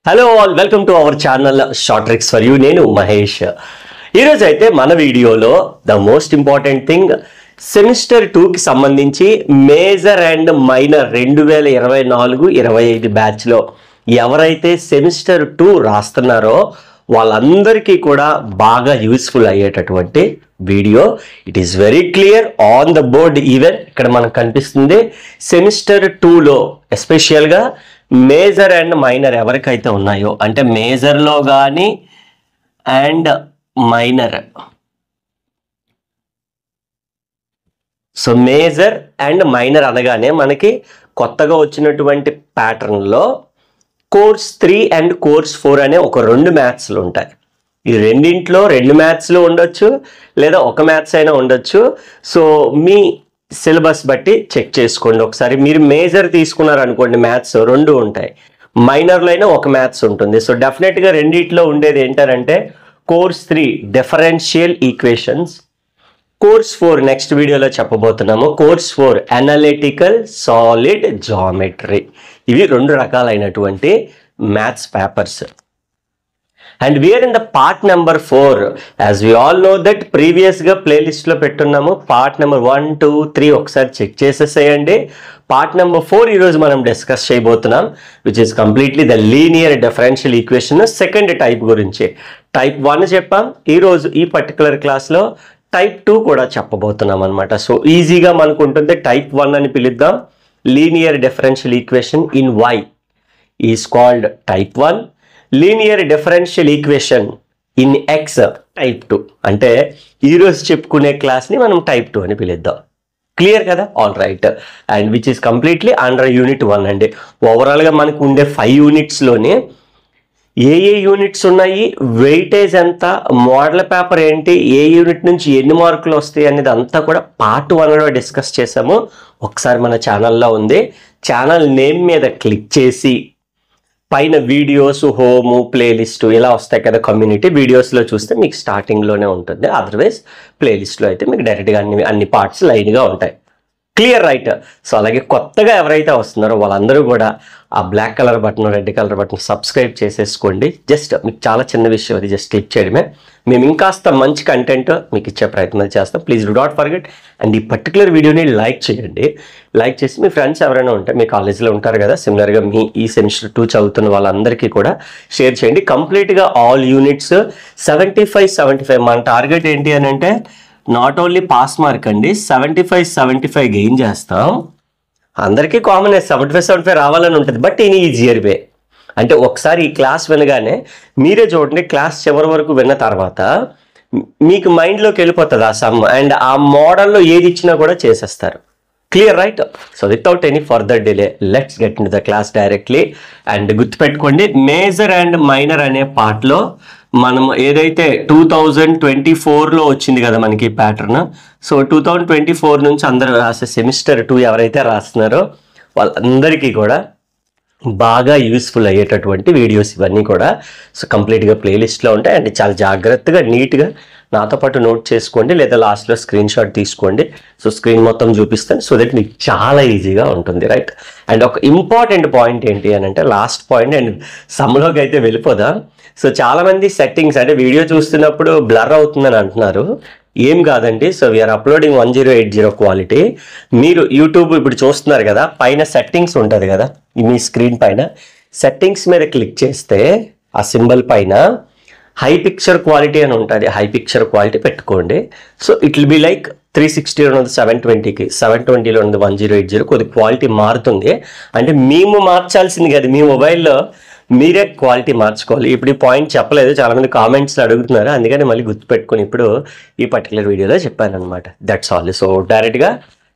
Hello all, welcome to our channel short tricks for you. నేను మహేష్. ఈరోజు అయితే మన వీడియోలో the most important thing, semester 2కి సంబంధించి మేజర్ అండ్ మైనర్ 2024-25 బ్యాచ్లో ఎవరైతే సెమిస్టర్ 2 రాస్తున్నారో వాళ్ళందరికీ కూడా బాగా యూస్ఫుల్ అయ్యేటటువంటి video. It is very clear on the board. Even ఇక్కడ మనకు కనిపిస్తుంది సెమిస్టర్ 2లో ఎస్పెషియల్గా మేజర్ అండ్ మైనర్ ఎవరికైతే ఉన్నాయో, అంటే మేజర్లో కానీ and minor. So major and minor అనగానే మనకి కొత్తగా వచ్చినటువంటి ప్యాటర్న్లో కోర్స్ 3 అండ్ కోర్స్ 4 అనే ఒక 2 మ్యాథ్స్లు ఉంటాయి. ఈ రెండింట్లో 2 మ్యాథ్స్లు ఉండొచ్చు, లేదా ఒక మ్యాథ్స్ అయినా ఉండొచ్చు. సో మీ సిలబస్ బట్టి చెక్ చేసుకోండి ఒకసారి. మీరు మేజర్ తీసుకున్నారనుకోండి, మ్యాథ్స్ 2 ఉంటాయి, మైనర్లో అయినా ఒక మ్యాథ్స్ ఉంటుంది. సో డెఫినెట్గా రెండిట్లో ఉండేది ఏంటంటే course 3 differential equations, course 4 next వీడియోలో చెప్పబోతున్నాము. Course 4 analytical solid geometry. ఇవి 2 రకాలైనటువంటి maths papers. And we're in the part number 4. As we all know that ప్రీవియస్గా ప్లేలిస్ట్లో పెట్టున్నాము. పార్ట్ నెంబర్ 1, 2, 3 ఒకసారి చెక్ చేసేసేయండి. పార్ట్ నెంబర్ 4 ఈరోజు మనం డిస్కస్ చేయబోతున్నాం, which is completely the linear differential equation second type గురించి. టైప్ 1 చెప్పాం, ఈరోజు ఈ పర్టికులర్ క్లాస్లో టైప్ 2 కూడా చెప్పబోతున్నాం అనమాట. సో ఈజీగా మనకు ఉంటుంది. టైప్ 1 అని పిలుద్దాం. Linear differential equation in y is called type 1. Linear differential equation in x type 2. అంటే ఈరోజు చెప్పుకునే క్లాస్ని మనం టైప్ 2 అని పిలుద్దాం. క్లియర్ కదా? All right. And which is completely under unit 1 అండి. ఓవరాల్గా మనకు ఉండే 5 యూనిట్స్లోనే ఏ యూనిట్స్ ఉన్నాయి, వెయిటేజ్ ఎంత, మోడల్ పేపర్ ఏంటి, ఏ యూనిట్ నుంచి ఎన్ని మార్కులు వస్తాయి అనేది అంతా కూడా పార్ట్ 1లో డిస్కస్ చేసాము. ఒకసారి మన ఛానల్లో ఉంది. ఛానల్ నేమ్ మీద క్లిక్ చేసి పైన వీడియోస్, హోము, ప్లేలిస్ట్ ఇలా వస్తాయి కదా. కమ్యూనిటీ వీడియోస్లో చూస్తే మీకు స్టార్టింగ్లోనే ఉంటుంది. అదర్వైజ్ ప్లేలిస్ట్లో అయితే మీకు డైరెక్ట్గా అన్ని పార్ట్స్ లైన్గా ఉంటాయి. Clear right. సో అలాగే కొత్తగా ఎవరైతే వస్తున్నారో వాళ్ళందరూ కూడా ఆ black colour button, red colour button subscribe చేసేసుకోండి. జస్ట్ మీకు చాలా చిన్న విషయం, అది జస్ట్ క్లిక్ చేయడమే. మేము ఇంకాస్త మంచి కంటెంట్ మీకు ఇచ్చే ప్రయత్నం చేస్తాం. Please do not forget. And ఈ పర్టికులర్ వీడియోని లైక్ చేయండి. లైక్ చేసి మీ ఫ్రెండ్స్ ఎవరైనా ఉంటే, మీ కాలేజీలో ఉంటారు కదా సిమిలర్గా మీ ఈ సెమిస్టర్ 2 చదువుతున్న వాళ్ళందరికీ కూడా షేర్ చేయండి. కంప్లీట్గా ఆల్ యూనిట్స్ 75 మన టార్గెట్ ఏంటి అని అంటే నాట్ ఓన్లీ పాస్ మార్క్ అండి, 75 గెయిన్ చేస్తాం. అందరికీ కామన్ 75 రావాలని ఉంటుంది, బట్ ఇన్ ఈజియర్ వే. అంటే ఒకసారి ఈ క్లాస్ వినగానే మీరే చూడండి, క్లాస్ చివరి వరకు విన్న తర్వాత మీకు మైండ్లోకి వెళ్ళిపోతుంది ఆ సమ్, అండ్ ఆ మోడల్లో ఏది ఇచ్చినా కూడా చేసేస్తారు. Clear right. So without any further delay let's get in the class directly. And గుర్తుపెట్టుకోండి, మేజర్ అండ్ మైనర్ అనే పార్ట్లో మనం ఏదైతే 2024లో వచ్చింది కదా మనకి ప్యాటర్న్. సో 2024 నుంచి అందరూ రాసే సెమిస్టర్ 2 ఎవరైతే రాస్తున్నారో వాళ్ళందరికీ కూడా బాగా యూస్ఫుల్ అయ్యేటటువంటి వీడియోస్ ఇవన్నీ కూడా. సో కంప్లీట్గా ప్లేలిస్ట్లో ఉంటాయి. అండ్ చాలా జాగ్రత్తగా నీట్గా నాతో పాటు నోట్ చేసుకోండి, లేదా లాస్ట్లో స్క్రీన్ షాట్ తీసుకోండి. సో స్క్రీన్ మొత్తం చూపిస్తాను, సో దట్ మీకు చాలా ఈజీగా ఉంటుంది. రైట్. అండ్ ఒక ఇంపార్టెంట్ పాయింట్ ఏంటి అని అంటే లాస్ట్ పాయింట్, అండ్ సమ్లోకి అయితే వెళ్ళిపోదాం. సో చాలామంది సెట్టింగ్స్ అంటే వీడియో చూస్తున్నప్పుడు బ్లర్ అవుతుందని అంటున్నారు. ఏం కాదండి. So we're uploading 1080 quality. మీరు యూట్యూబ్ ఇప్పుడు చూస్తున్నారు కదా, పైన సెట్టింగ్స్ ఉంటుంది కదా, మీ స్క్రీన్ పైన సెట్టింగ్స్ మీద క్లిక్ చేస్తే ఆ సింబల్ పైన హై పిక్చర్ క్వాలిటీ అని ఉంటుంది. హై పిక్చర్ క్వాలిటీ పెట్టుకోండి. So it will be like 360 ఉన్నది 720కి, 720లో ఉన్నది 1080. కొద్ది క్వాలిటీ మారుతుంది. అంటే మేము మార్చాల్సింది కదా, మీ మొబైల్లో మీరే క్వాలిటీ మార్చుకోవాలి. ఇప్పుడు ఈ పాయింట్ చెప్పలేదు, చాలామంది కామెంట్స్లో అడుగుతున్నారు, అందుకని మళ్ళీ గుర్తుపెట్టుకుని ఇప్పుడు ఈ పర్టికులర్ వీడియోలో చెప్పాను అనమాట. That's all. సో డైరెక్ట్గా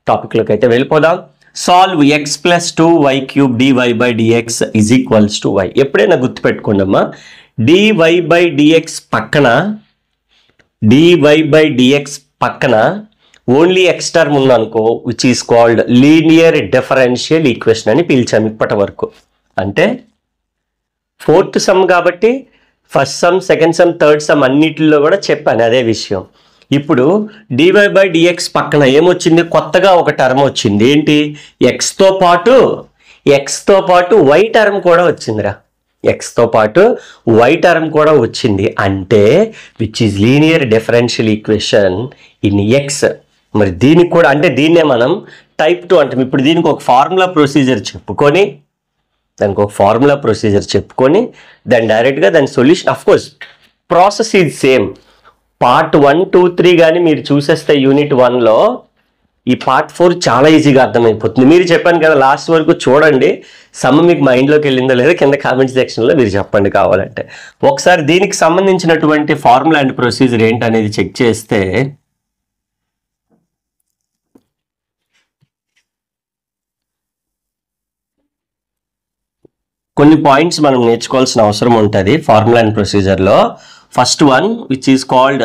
టాపిక్లోకి అయితే వెళ్ళిపోదాం. Solve x + 2y³ dy/dx = y. ఎప్పుడైనా గుర్తుపెట్టుకోండి అమ్మా, dy/dx పక్కన ఓన్లీ x టర్మ్ ఉందనుకో, which is called linear differential equation అని పిలిచాము ఇప్పటి వరకు. అంటే 4th సమ్ కాబట్టి first some, second some, third sum అన్నిటిలో కూడా చెప్పాను అదే విషయం. ఇప్పుడు dy/dx పక్కన ఏమొచ్చింది, కొత్తగా ఒక టర్మ్ వచ్చింది. ఏంటి? x తో పాటు y టర్మ్ కూడా వచ్చిందిరా. ఎక్స్తో పాటు వై టర్మ్ కూడా వచ్చింది, అంటే which is linear differential equation in X. మరి దీనికి కూడా అంటే దీన్నే మనం టైప్ 2 అంటాం. ఇప్పుడు దీనికి ఒక ఫార్ములా ప్రొసీజర్ చెప్పుకొని దాని డైరెక్ట్గా దాని solution, of course process is same. Part 1, 2, 3 కానీ మీరు చూసేస్తే యూనిట్ 1లో ఈ పార్ట్ 4 చాలా ఈజీగా అర్థమైపోతుంది. మీరు చెప్పాను కదా లాస్ట్ వరకు చూడండి, సమ్ మీకు మైండ్లోకి వెళ్ళిందో లేదో కింద కామెంట్ సెక్షన్లో మీరు చెప్పండి కావాలంటే. ఒకసారి దీనికి సంబంధించినటువంటి ఫార్ములా అండ్ ప్రొసీజర్ ఏంటనేది చెక్ చేస్తే కొన్ని పాయింట్స్ మనం నేర్చుకోవాల్సిన అవసరం ఉంటుంది ఫార్ములా అండ్ ప్రొసీజర్లో. First one which is called,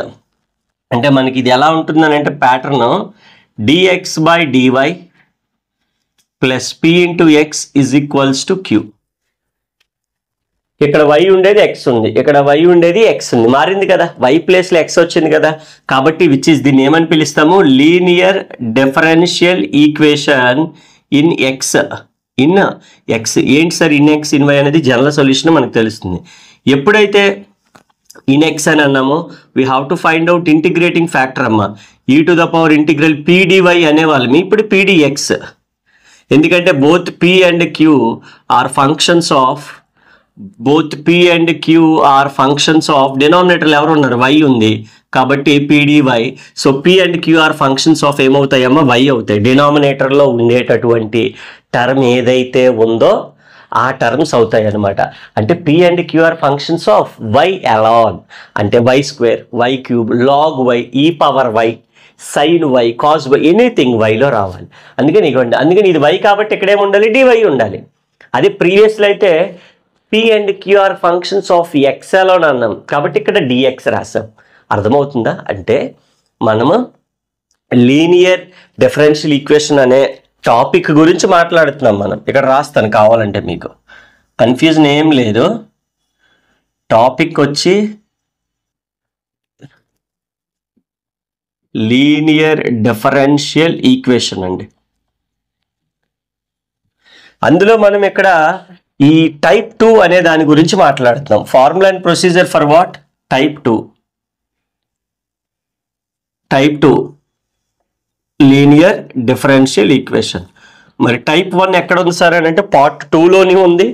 అంటే మనకి ఇది ఎలా ఉంటుందని అంటే pattern dx/dy plus p into x is equals to q. ఇక్కడ y ఉండేది x ఉంది, ఇక్కడ y ఉండేది x ఉంది, మారింది కదా, y ప్లేస్లో x వచ్చింది కదా. కాబట్టి విచ్ ఈజ్ దీన్ని ఏమని పిలుస్తాము, linear differential equation in x. In x ఏంటి సార్, ఇన్ ఎక్స్ ఇన్ వై అనేది జనరల్ సొల్యూషన్ మనకు తెలుస్తుంది. ఎప్పుడైతే ఇన్ ఎక్స్ అని అన్నామో we have to find out integrating factor అమ్మ, e⁻ ఇంటిగ్రల్ pdy అనేవాళ్ళం, ఇప్పుడు pdx. ఎందుకంటే both p and q are functions of డినామినేటర్లు ఎవరు ఉన్నారు, y ఉంది కాబట్టి pdy. So p and q are functions of ఏమవుతాయమ్మా, y అవుతాయి. డినామినేటర్లో ఉండేటటువంటి టర్మ్ ఏదైతే ఉందో ఆ టర్మ్స్ అవుతాయి అనమాట. అంటే p and q are functions of y alone, అంటే y², y³ log y, e⁻y, sin y, cos y, anything వైలో రావాలి. అందుకని ఇది y కాబట్టి ఇక్కడేమి ఉండాలి, dy ఉండాలి. అది ప్రీవియస్లో అయితే p and q are functions of x alone అన్నాం కాబట్టి ఇక్కడ dx రాసాం. అర్థమవుతుందా? అంటే మనము లీనియర్ డిఫరెన్షియల్ ఈక్వేషన్ అనే టాపిక్ గురించి మాట్లాడుతున్నాం మనం. ఇక్కడ రాస్తాను కావాలంటే, మీకు కన్ఫ్యూజన్ ఏం లేదు. టాపిక్ వచ్చి లీనియర్ డిఫరెన్షియల్ ఈక్వేషన్ అండి. అందులో మనం ఇక్కడ ఈ టైప్ 2 అనే దాని గురించి మాట్లాడుతున్నాం. Formula and procedure for what, type 2 linear differential equation. మరి టైప్ 1 ఎక్కడ ఉంది సార్ అని అంటే పార్ట్ 2లోని ఉంది,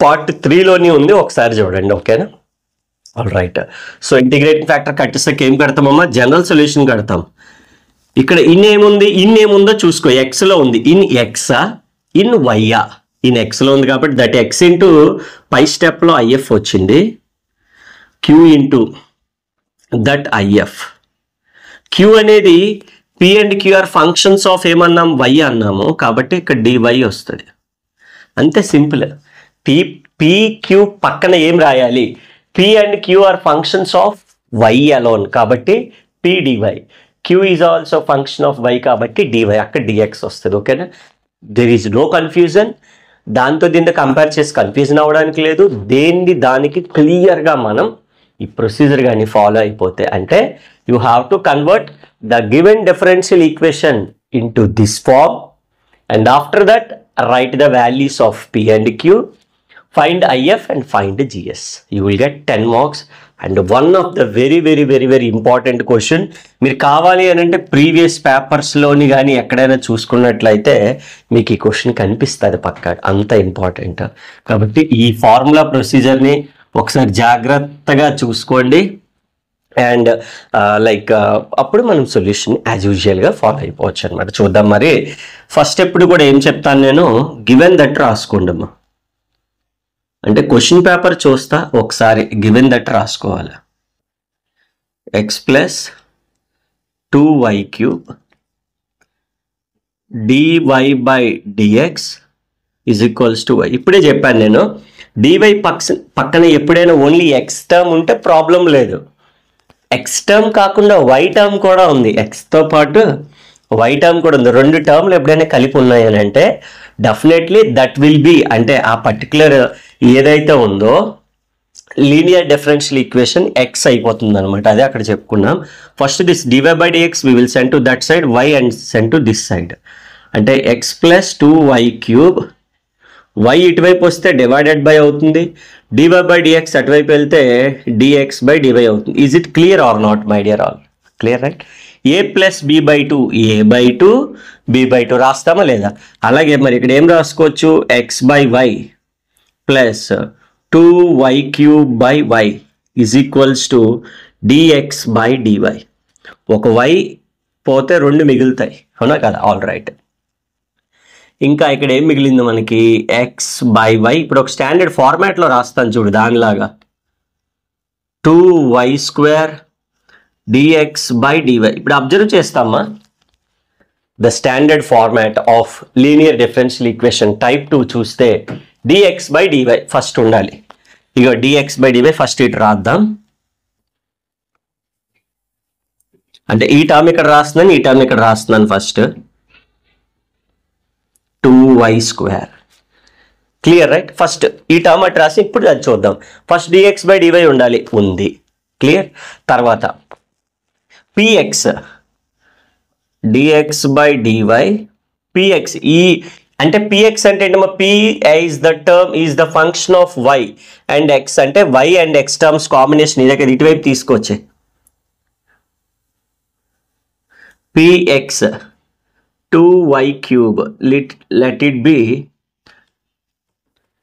పార్ట్ 3లోని ఉంది. ఒకసారి చూడండి, ఓకేనా? All right. So integrating factor కట్టేసాక ఏం కడతామమ్మా, జనరల్ సొల్యూషన్ కడతాం. ఇక్కడ ఇన్ ఏముందో చూసుకో, ఎక్స్లో ఉంది. ఇన్ ఎక్సా, ఇన్ వైయా? ఇన్ ఎక్స్లో ఉంది కాబట్టి దట్ ఎక్స్ ఇంటూ పై స్టెప్లో ఐఎఫ్ వచ్చింది, Q into that IF. Q అనేది p and q are functions of ఏమన్నాం, y అన్నాము కాబట్టి ఇక్కడ dy వస్తుంది. అంతే సింపుల్. pq పక్కన ఏం రాయాలి, p and q are functions of y alone కాబట్టి pdy. q is also function of y కాబట్టి dy, అక్కడ dx వస్తుంది. ఓకేనా? There is no confusion. దాంతో దీంతో కంపేర్ చేసి కన్ఫ్యూజన్ అవ్వడానికి లేదు. దేన్ని దానికి క్లియర్గా మనం ఈ ప్రొసీజర్ కానీ ఫాలో అయిపోతే, అంటే you have to convert the given differential equation into this form, and after that write the values of p and q, find if and find gs. You will get 10 marks. And one of the very important question, మీరు కావాలి అని అంటే previous పేపర్స్లోని కానీ ఎక్కడైనా చూసుకున్నట్లయితే మీకు ఈ question కనిపిస్తుంది పక్కా, అంత ఇంపార్టెంట్. కాబట్టి ఈ ఫార్ములా ప్రొసీజర్ని ఒకసారి జాగ్రత్తగా చూసుకోండి. అండ్ అప్పుడు మనం సొల్యూషన్ యాజ్ యూజువల్గా ఫాలో అయిపోవచ్చు అనమాట. చూద్దాం. మరి ఫస్ట్ ఎప్పుడు కూడా ఏం చెప్తాను నేను, గివెన్ దట్ రాసుకోండమ్మా. అంటే క్వశ్చన్ పేపర్ చూస్తా ఒకసారి గివెన్ దట్ రాసుకోవాలి. x plus 2y³ dy/dx is equals to y. ఇప్పుడే చెప్పాను నేను, dy పక్కన ఎప్పుడైనా ఓన్లీ x టర్మ్ ఉంటే ప్రాబ్లం లేదు. ఎక్స్ టర్మ్ కాకుండా వై టర్మ్ కూడా ఉంది, ఎక్స్తో పాటు వై టర్మ్ కూడా ఉంది. రెండు టర్మ్లు ఎప్పుడైనా కలిపి ఉన్నాయని అంటే డెఫినెట్లీ దట్ విల్ బి, అంటే ఆ పర్టికులర్ ఏదైతే ఉందో లీనియర్ డిఫరెన్షియల్ ఈక్వేషన్ ఎక్స్ అయిపోతుంది అనమాట. అదే అక్కడ చెప్పుకున్నాం. First this dy/dx we will send to that side, y and send to this side. అంటే x ప్లస్ 2y³ y ఇటువైపు వస్తే డివైడెడ్ బై అవుతుంది, dy by dx అటువైపు వెళ్తే dx by dy అవుతుంది. Is it clear or not my dear all? Clear right? a plus b by two a by two b by two రాస్తామా లేదా? అలాగే మరి ఇక్కడ ఏం రాసుకోవచ్చు? x by y plus 2y cube by y is equals to dx by dy. ఒక y పోతే రెండు మిగులుతాయి, అవునా కదా? All right. ఇంకా ఇక్కడ ఏం మిగిలింది మనకి? x by y. ఇప్పుడు ఒక స్టాండర్డ్ ఫార్మాట్లో రాస్తాను చూడు, దానిలాగా 2y square dx by dy. ఇప్పుడు అబ్జర్వ్ చేస్తామా? The standard format of linear differential equation type 2 చూస్తే dx బై dy ఫస్ట్ ఉండాలి. ఇక dx బై dy ఫస్ట్ ఇటు రాద్దాం. అంటే ఈ టర్మ్ ఇక్కడ రాస్తున్నాను, ఈ టర్మ్ ఇక్కడ రాస్తున్నాను. First 2y square. Clear right? First ఈ టర్మ్ అటు రాసి ఇప్పుడు అది చూద్దాం. ఫస్ట్ dx బై dy ఉండాలి, ఉంది. క్లియర్? తర్వాత px dx by dy px. ఈ అంటే px అంటే ఏంటమ్మా? p is the term is the function of y and x అంటే y and x terms combination. ఈ దగ్గర ఇటువైపు తీసుకొచ్చే px 2y cube let it be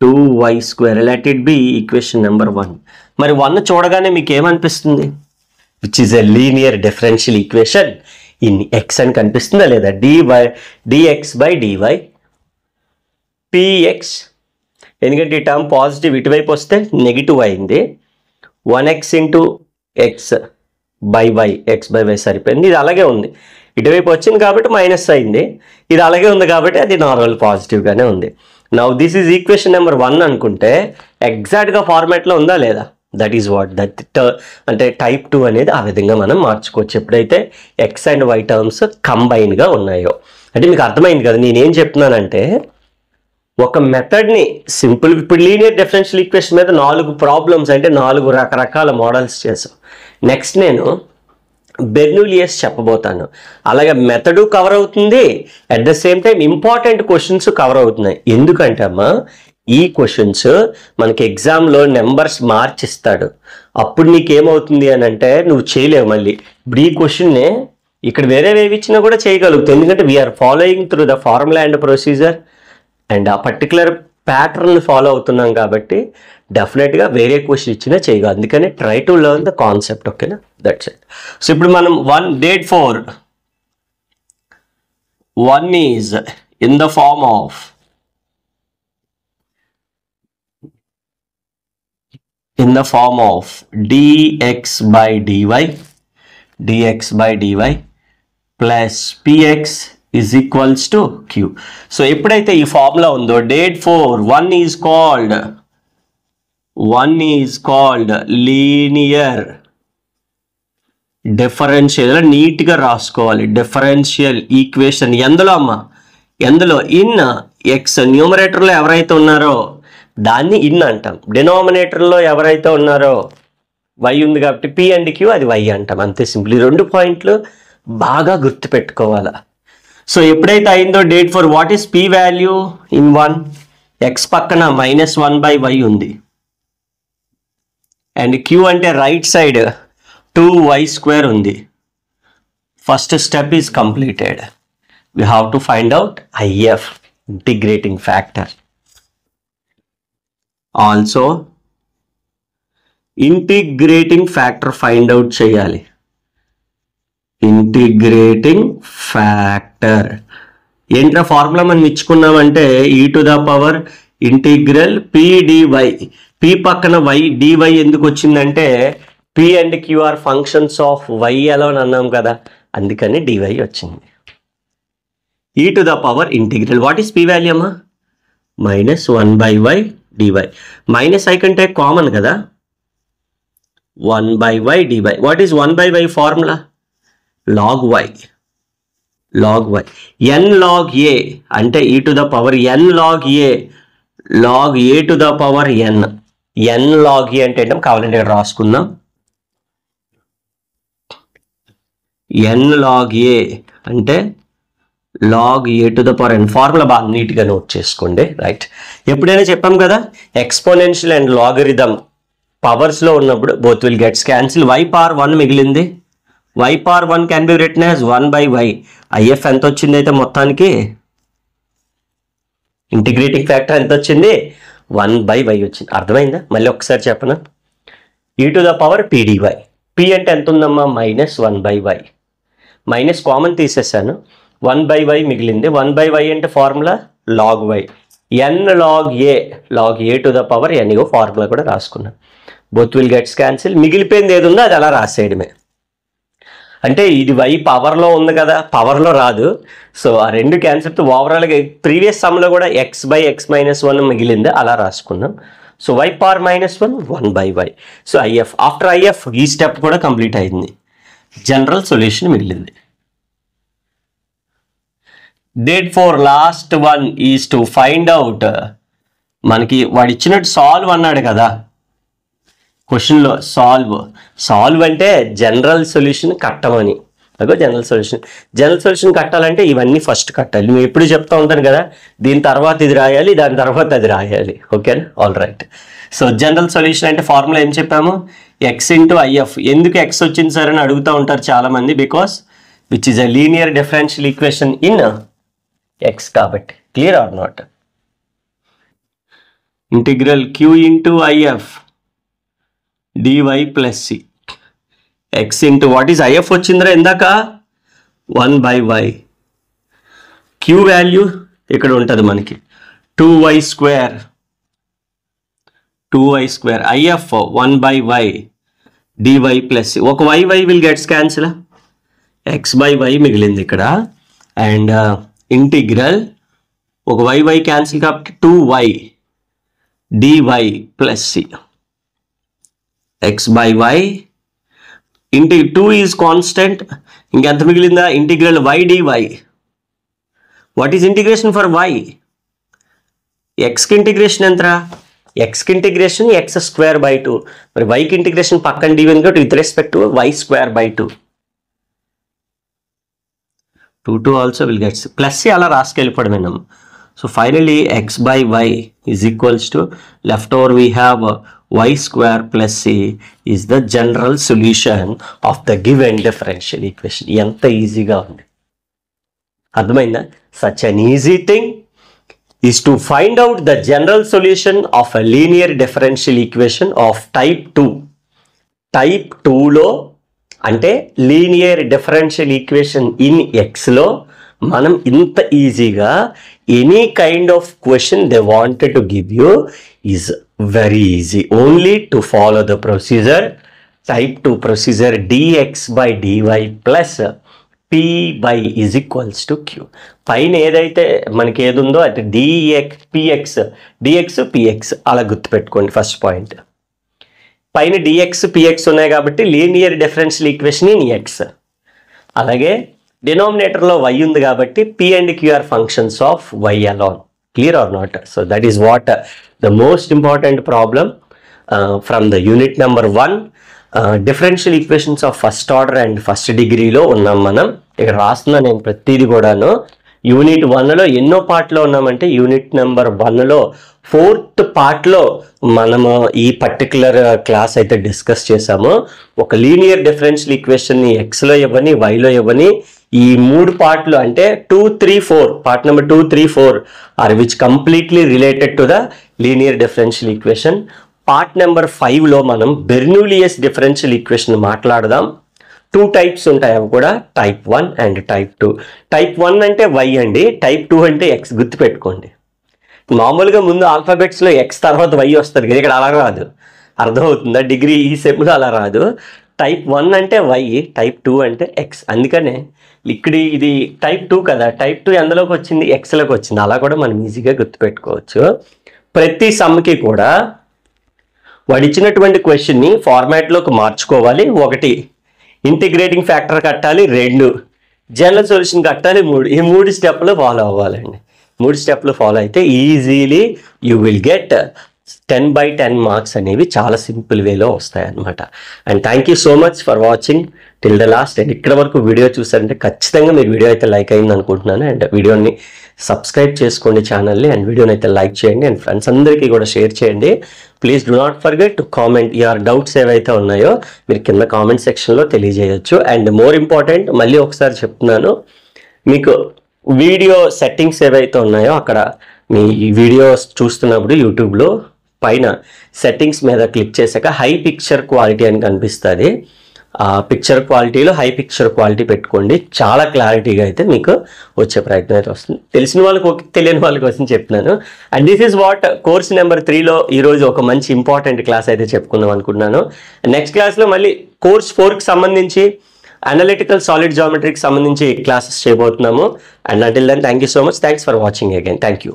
2y square let it be equation number 1. మరి 1 చూడగానే మీకు ఏమనిపిస్తుంది? Which is a linear differential equation in x అని కనిపిస్తుందా లేదా? dx by dy px. ఎందుకంటే ఈ టర్మ్ పాజిటివ్ ఇటువైపు వస్తే నెగిటివ్ అయింది. 1x into x by y, x by y సరిపోయింది. ఇది అలాగే ఉంది, ఇటువైపు వచ్చింది కాబట్టి మైనస్ అయింది. ఇది అలాగే ఉంది కాబట్టి అది నార్మల్ పాజిటివ్గానే ఉంది. Now this is equation number 1 అనుకుంటే ఎగ్జాక్ట్గా ఫార్మాట్లో ఉందా లేదా? దట్ ఈజ్ వాట్ అంటే టైప్ 2 అనేది ఆ విధంగా మనం మార్చుకోవచ్చు ఎప్పుడైతే ఎక్స్ అండ్ వై టర్మ్స్ కంబైన్గా ఉన్నాయో. అంటే మీకు అర్థమైంది కదా నేనేం చెప్తున్నానంటే? ఒక మెథడ్ని సింపుల్, ఇప్పుడు లీనియర్ డిఫరెన్షియల్ ఈక్వేషన్ మీద 4 ప్రాబ్లమ్స్ అంటే 4 రకరకాల మోడల్స్ చేసాం. నెక్స్ట్ నేను బెర్నూలియస్ చెప్పబోతాను. అలాగే మెథడు కవర్ అవుతుంది, at the same time important questions cover అవుతున్నాయి. ఎందుకంటే అమ్మా ఈ క్వశ్చన్స్ మనకి ఎగ్జామ్లో నెంబర్స్ మార్చిస్తాడు. అప్పుడు నీకేమవుతుంది అని అంటే నువ్వు చేయలేవు మళ్ళీ. ఇప్పుడు ఈ క్వశ్చన్నే ఇక్కడ వేరే వేవి ఇచ్చినా కూడా చేయగలుగుతావు, ఎందుకంటే we are following through the formula and procedure and ఆ పర్టికులర్ ప్యాటర్న్ ఫాలో అవుతున్నాం కాబట్టి డెఫినెట్గా వేరే క్వశ్చన్ ఇచ్చినా చేయగలరు. అందుకని try to learn the concept. ఓకేనా? That's it. సో ఇప్పుడు మనం 1 is in the form of dx by dy plus px is equals to q. So ఎప్పుడైతే ఈ ఫార్ములా ఉందో that 4 1 is called linear differential. నీట్గా రాసుకోవాలి. డిఫరెన్షియల్ ఈక్వేషన్ ఎందులో అమ్మా? ఎందులో? In X. న్యూమరేటర్లో ఎవరైతే ఉన్నారో దాన్ని ఇన్ అంటాం. డినామినేటర్లో ఎవరైతే ఉన్నారో వై ఉంది కాబట్టి పి అండ్ క్యూ అది వై అంటాం. అంతే సింపుల్. ఈ 2 పాయింట్లు బాగా గుర్తుపెట్టుకోవాలా. సో ఎప్పుడైతే అయిందో date 4 what is p value in 1? X పక్కన -1 బై వై ఉంది అండ్ క్యూ అంటే రైట్ సైడ్ 2y స్క్వేర్ ఉంది. First step is completed. We have to find out IF integrating factor. Also integrating factor find out చేయాలి. Integrating factor ఏంట్రా formula మనం ఇచ్చుకున్నామంటే e to the power integral p dy. p పక్కన y dy ఎందుకు వచ్చిందంటే p and q are functions of y అలా అన్నాం కదా, అందుకని dy వచ్చింది. e to the power integral what is p value అమ్మా? -1 by y dy. Minus I కంటే కామన్ కదా, 1 by y dy. What is 1 by y formula? log y. n log a అంటే e to the power n log a to the power n. n log a అంటే ఏంటో కావాలంటే ఇక్కడ రాసుకుందాం. n log a అంటే log a to the power n. Formula బాగా నీట్గా note చేసుకోండి, right. ఎప్పుడైనా చెప్పాం కదా, ఎక్స్పోనెన్షియల్ అండ్ లాగరిథం పవర్స్లో ఉన్నప్పుడు both will gets cancel. y power 1 మిగిలింది, y power 1 can be written as 1/y. IF ఎంత వచ్చింది అయితే మొత్తానికి ఇంటిగ్రేటింగ్ ఫ్యాక్టర్ ఎంత వచ్చింది, 1/y వచ్చింది. అర్థమైందా? మళ్ళీ ఒకసారి చెప్పనా, e to the power p dy. p అంటే ఎంత ఉందమ్మా, -1/y. మైనస్ కామన్ తీసేసాను, 1/y మిగిలింది. 1/y అంటే formula log y. n log a to the power n. Ego formula కూడా రాసుకున్నాను. Both will gets cancel. మిగిలిపోయింది ఏది ఉందో అది అలా రాసేయడమే. అంటే ఇది y పవర్లో ఉంది కదా, పవర్లో రాదు. సో ఆ రెండు క్యాన్సెప్ట్ ఓవరాల్గా ప్రీవియస్ సమ్లో కూడా x/x-1 మిగిలింది, అలా రాసుకున్నాం. So y power -1 1/y. So IF, after IF ఈ స్టెప్ కూడా కంప్లీట్ అయింది, జనరల్ సొల్యూషన్ మిగిలింది. Therefore last one is to find out, మనకి వాడు ఇచ్చినట్టు సాల్వ్ అన్నాడు కదా క్వశ్చన్లో, సాల్వ్ అంటే జనరల్ సొల్యూషన్ కట్టమని. అగో జనరల్ సొల్యూషన్ కట్టాలంటే ఇవన్నీ ఫస్ట్ కట్టాలి. నేను ఎప్పుడు చెప్తా ఉంటాను కదా, దీని తర్వాత ఇది రాయాలి, దాని తర్వాత అది రాయాలి. ఓకేనా, all right. So general solution అంటే ఫార్ములా ఏం చెప్పాము, x × IF. ఎందుకు x వచ్చింది సార్ అని అడుగుతూ ఉంటారు చాలామంది, because which is a linear differential equation in x కాబట్టి. Clear or not? Integral q × IF dy + c. x into what is IF వచ్చిందిరా ఇందాక, 1/y. q వాల్యూ ఇక్కడ ఉంటుంది మనకి 2y². IF 1/y dy + c. ఒక y will gets cancel, x/y మిగిలింది ఇక్కడ. And integral ఒక y క్యాన్సిల్ కాబట్టి 2y dy + c. x/y ఇంటి 2 ఈజ్ కాన్స్టెంట్. ఇంకెంత మిగిలిందా, integral y dy. What is integration for y? ఎక్స్కి ఇంటిగ్రేషన్ ఎంతరా, ఎక్స్కి ఇంటిగ్రేషన్ x²/2. మరి వైకి ఇంటిగ్రేషన్ పక్కన dy కాబట్టి with respect to y²/2. 2 also will gets plus అలా రాసుకెళ్ళిపోవడమేనం. So finally x/y is equals to left over we have y² + c is the general solution of the given differential equation. ఎంత ఈజీగా ఉంది, అర్థమైందా? Such an easy thing is to find out the general solution of a linear differential equation of type 2. Type 2లో అంటే linear differential equation in ఎక్స్లో మనం ఇంత ఈజీగా any kind of question they wanted to give you is very easy, only to follow the procedure. Type 2 procedure dx/dy + p/y is equals to q. పైన ఏదైతే మనకి ఏది ఉందో అది dx px అలా గుర్తుపెట్టుకోండి. ఫస్ట్ పాయింట్, పైన dx px ఉన్నాయి కాబట్టి linear differential equation in x. అలాగే డినామినేటర్లో y ఉంది కాబట్టి p and q are functions of y alone. Clear or not? So that is what the most important problem from the unit number 1, differential equations of first order and first degree లో ఉన్నాం మనం. ఇక్కడ రాస్తున్నా నేను ప్రతిదీ కూడాను. Unit 1లో ఎన్నో పార్ట్లో ఉన్నామంటే యూనిట్ నెంబర్ 1లో 4th పార్ట్లో మనము ఈ పర్టికులర్ క్లాస్ అయితే డిస్కస్ చేసాము. ఒక లీనియర్ డిఫరెన్షియల్ ఈక్వేషన్ని ఎక్స్లో ఇవ్వని, వైలో ఇవ్వని, ఈ 3 పార్ట్లు అంటే 2, 3, 4, part number 2, 3, 4 are which completely related to the linear differential equation. Part number 5లో మనం బెర్నూలియస్ డిఫరెన్షియల్ ఈక్వేషన్ మాట్లాడదాం. 2 టైప్స్ ఉంటాయి, అవి కూడా టైప్ 1 అండ్ టైప్ 2. టైప్ 1 అంటే y అండి, టైప్ 2 అంటే x. గుర్తుపెట్టుకోండి, మామూలుగా ముందు ఆల్ఫాబెట్స్లో x తర్వాత y వస్తుంది కదా, ఇక్కడ అలా రాదు. అర్థమవుతుందా? డిగ్రీ ఈ సెమ్లో అలా రాదు. టైప్ 1 అంటే y, టైప్ 2 అంటే x. అందుకనే ఇక్కడ ఇది టైప్ 2 కదా, టైప్ 2 ఎందులోకి వచ్చింది, ఎక్స్లోకి వచ్చింది. అలా కూడా మనం ఈజీగా గుర్తుపెట్టుకోవచ్చు. ప్రతి సమ్కి కూడా వాడు ఇచ్చినటువంటి క్వశ్చన్ని ఫార్మాట్లోకి మార్చుకోవాలి. 1 ఇంటిగ్రేటింగ్ ఫ్యాక్టర్ కట్టాలి, 2 జనరల్ సొల్యూషన్ కట్టాలి, 3. ఈ 3 స్టెప్లు ఫాలో అవ్వాలండి. 3 స్టెప్లు ఫాలో అయితే easily you will get 10/10 marks అనేవి చాలా సింపుల్ వేలో వస్తాయి అన్నమాట. And thank you so much for watching till the last. And ఇక్కడ వరకు వీడియో చూసారంటే ఖచ్చితంగా మీరు వీడియో అయితే లైక్ అయింది అనుకుంటున్నాను. అండ్ వీడియోని సబ్స్క్రైబ్ చేసుకోండి ఛానల్ని, అండ్ వీడియోని అయితే లైక్ చేయండి, అండ్ ఫ్రెండ్స్ అందరికీ కూడా షేర్ చేయండి. Please do not forget to comment your doubts ఏవైతే ఉన్నాయో మీరు కింద కామెంట్ సెక్షన్లో తెలియజేయచ్చు. అండ్ మోర్ ఇంపార్టెంట్, మళ్ళీ ఒకసారి చెప్తున్నాను, మీకు వీడియో సెట్టింగ్స్ ఏవైతే ఉన్నాయో అక్కడ మీ వీడియోస్ చూస్తున్నప్పుడు యూట్యూబ్లో పైన సెట్టింగ్స్ మీద క్లిక్ చేశాక హై పిక్చర్ క్వాలిటీ అని కనిపిస్తుంది. ఆ పిక్చర్ క్వాలిటీలో హై పిక్చర్ క్వాలిటీ పెట్టుకోండి, చాలా క్లారిటీగా అయితే మీకు వచ్చే ప్రయత్నం అయితే వస్తుంది. తెలిసిన వాళ్ళకి ఓకే, తెలియని వాళ్ళ కోసం చెప్తున్నాను. And this is what course number 3లో ఈరోజు ఒక మంచి ఇంపార్టెంట్ క్లాస్ అయితే చెప్పుకుందాం అనుకుంటున్నాను. నెక్స్ట్ క్లాస్లో మళ్ళీ కోర్స్ 4కి సంబంధించి అనలిటికల్ సాలిడ్ జామెట్రీకి సంబంధించి క్లాసెస్ చేయబోతున్నాము. And until then thank you so much. Thanks for watching again. Thank you.